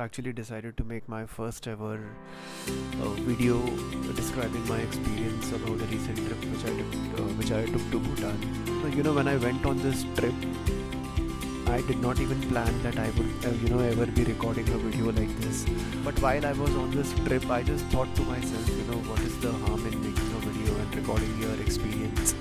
actually decided to make my first ever video describing my experience about a recent trip which I took to Bhutan. When I went on this trip, I did not even plan that I would, ever be recording a video like this. But while I was on this trip, I just thought to myself, what is the harm in making a video and recording your experience?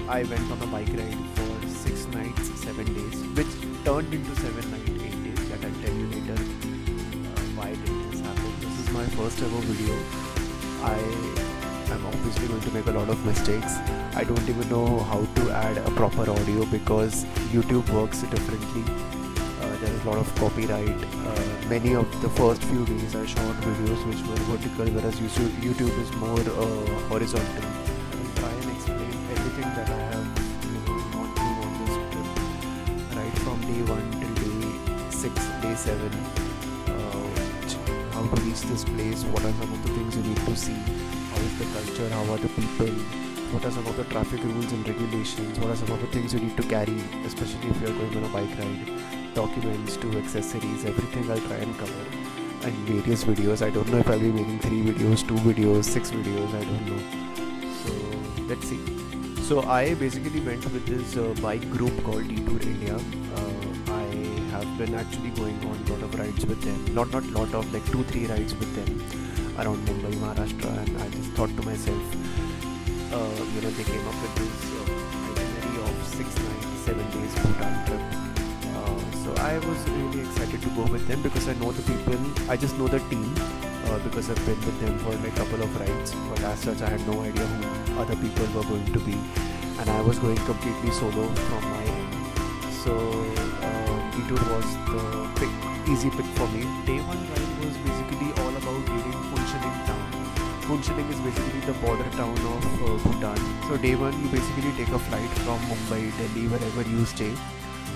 I went on a bike ride for 6 nights, 7 days, which turned into 7 nights, 8 days. That I'll tell you later why did this happen. This is my first ever video. I'm obviously going to make a lot of mistakes. I don't even know how to add a proper audio because YouTube works differently. There is a lot of copyright. Many of the first few days I shot videos which were vertical, whereas YouTube is more horizontal. I will try and explain everything that I have gone through on this trip, right from day 1 till day 6, day 7. How to reach this place, what are some of the things you need to see, how is the culture, how are the people, what are some of the traffic rules and regulations, what are some of the things you need to carry, especially if you are going on a bike ride, documents to accessories, everything I'll try and cover in various videos. I don't know if I'll be making 3 videos, 2 videos, 6 videos, I don't know. So let's see. So I basically went with this bike group called Detour India. I have been actually going on a lot of rides with them, not lot of, like 2-3 rides with them around Mumbai, Maharashtra, and I just thought to myself, they came up with this itinerary of 6 nights, 7 days Bhutan trip. So I was really excited to go with them because I know the people, I just know the team because I've been with them for like a couple of rides, but as such I had no idea who other people were going to be, and I was going completely solo from my end. So Detour was the easy pick for me. Day 1 ride was basically all about reading Phuentsholing town. Phuentsholing is basically the border town of Bhutan. So day 1 you basically take a flight from Mumbai, Delhi, wherever you stay,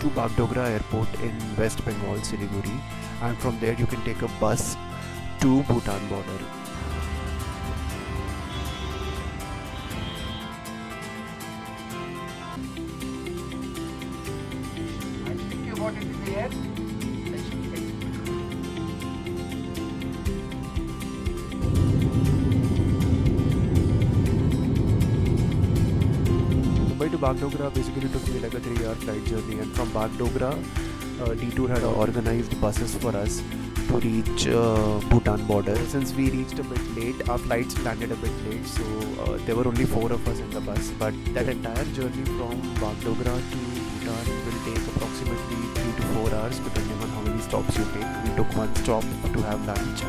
to Bagdogra airport in West Bengal, Siliguri, and from there you can take a bus to Bhutan border. I think you got it in the air. Mumbai to Bagdogra basically took me like a 3-hour flight journey, and from Bagdogra, Detour had organized buses for us to reach Bhutan border. Since we reached a bit late, our flights landed a bit late, so there were only 4 of us in the bus. But that entire journey from Bagdogra to Bhutan will take approximately 3 to 4 hours depending on how many stops you take. We took 1 stop to have lunch.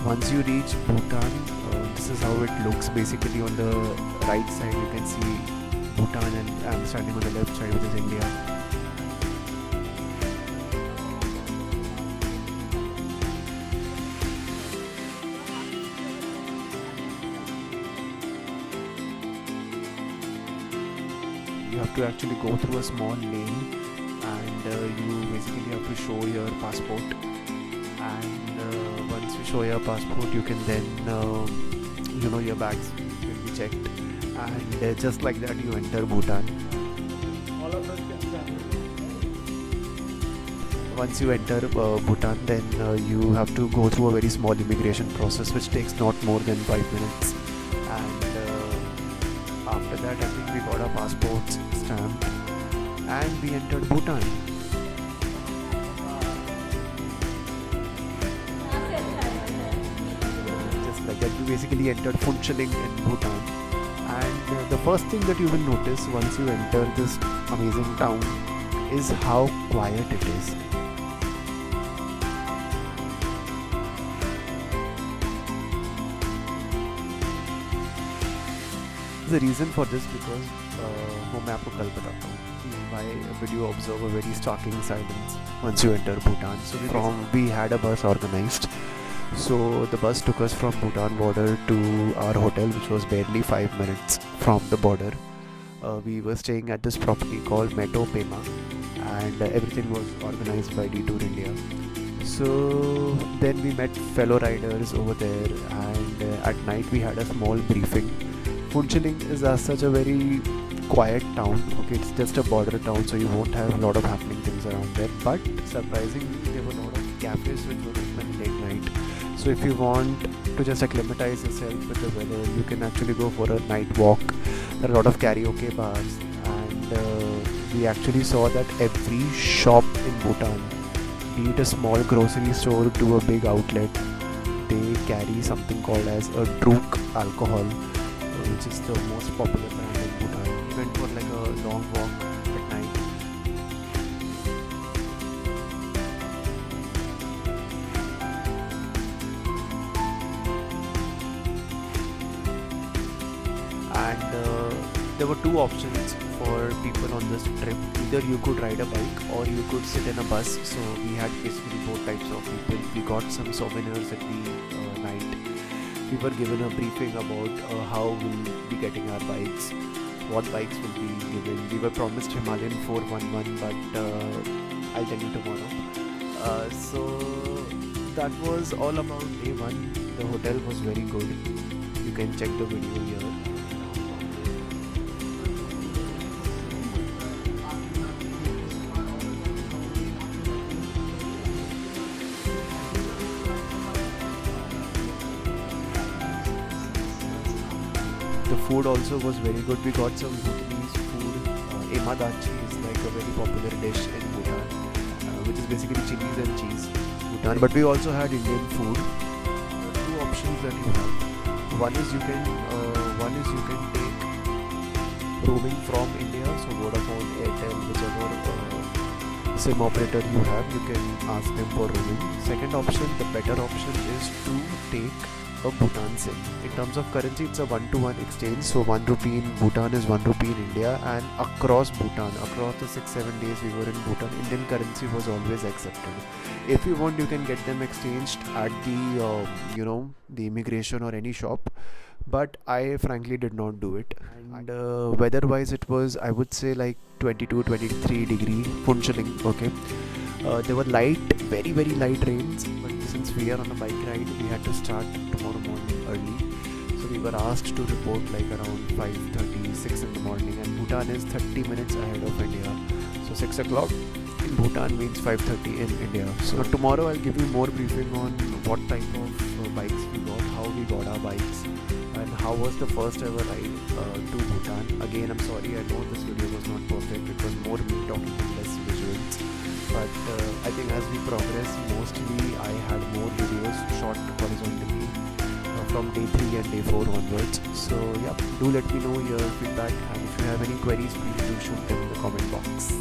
Once you reach Bhutan, this is how it looks. Basically on the right side you can see Bhutan, and I'm standing on the left side, which is India. You have to actually go through a small lane, and you basically have to show your passport. And once you show your passport, you can then your bags will be checked, and just like that you enter Bhutan. All of us can stand. Once you enter Bhutan, then you have to go through a very small immigration process which takes not more than 5 minutes, and after that I think we got our passports stamped and we entered Bhutan. Like that, we basically entered Phuentsholing in Bhutan, and the first thing that you will notice once you enter this amazing town is how quiet it is. The reason for this because मैं आपको कल बताता हूँ why will you observe a very startling silence once you enter Bhutan. So we had a bus organized. So the bus took us from Bhutan border to our hotel, which was barely 5 minutes from the border. We were staying at this property called Meto Pema, and everything was organized by Detour India. So then we met fellow riders over there, and at night we had a small briefing. Funchalik is as such a very quiet town. Okay, it's just a border town, so you won't have a lot of happening things around there. But surprisingly, there were a lot of cafes which were open late night. So if you want to just acclimatize yourself with the weather, you can actually go for a night walk. There are a lot of karaoke bars, and we actually saw that every shop in Bhutan, be it a small grocery store to a big outlet, they carry something called as a Druk alcohol, which is the most popular brand in Bhutan. We went for like a long walk at night. And there were two options for people on this trip. Either you could ride a bike or you could sit in a bus. So we had basically both types of people. We got some souvenirs at the night. We were given a briefing about how we'll be getting our bikes, what bikes will be given. We were promised Himalayan 411, but I'll tell you tomorrow. So that was all about day one. The hotel was very good. You can check the video here. The food also was very good. We got some Bhutanese food. Emadachi is like a very popular dish in Bhutan, which is basically chilies and cheese. Bhutan. But we also had Indian food. There are two options that you have. One is you can take roaming from India, so Vodafone, Airtel, whichever SIM operator you have, you can ask them for roaming. Second option, the better option is to take a Bhutan SIM. In terms of currency, it's a 1-to-1 exchange. So 1 rupee in Bhutan is 1 rupee in India, and across Bhutan, across the 6-7 days we were in Bhutan, Indian currency was always accepted. If you want, you can get them exchanged at the the immigration or any shop. But I frankly did not do it. And weather-wise, it was, I would say, like 22-23 degree Funchalik. Okay. There were very very light rains, but since we are on a bike ride, we had to start tomorrow morning early. So we were asked to report like around 5:30, 6 in the morning, and Bhutan is 30 minutes ahead of India. So 6 o'clock in Bhutan means 5:30 in India. So tomorrow I'll give you more briefing on what type of bikes we got, how we got our bikes, and how was the first ever ride to Bhutan. Again, I'm sorry, I know this video was not perfect. It was more me talking and less visuals. But I think as we progress, mostly I had more videos shot horizontally from day 3 and day 4 onwards. So yeah, do let me know your feedback, and if you have any queries, please do shoot them in the comment box.